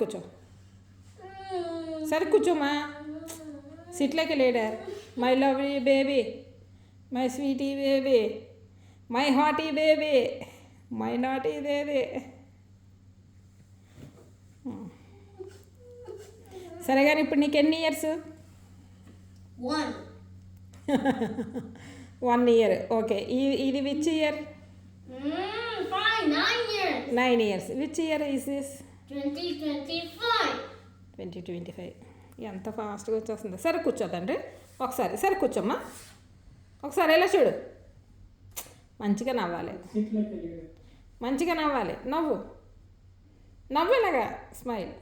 కూర్చో. సరే కూర్చోమ్మా. Sit like a leader. My lovely baby, my sweetie baby, my hottie baby, my naughty baby. సరే కానీ ఇప్పుడు నీకు ఎన్ని ఇయర్స్? 1 ఇయర్. ఓకే. ఇది which year? 9 years. Which year is this? 2025. ఎంత ఫాస్ట్గా వచ్చేస్తుంది. సరే కూర్చోదండి ఒకసారి. సరే కూర్చోమ్మా. ఒకసారి ఎలా చూడు. మంచిగా నవ్వాలి, మంచిగా నవ్వాలి. నవ్వు నవ్వేలాగా స్మైల్.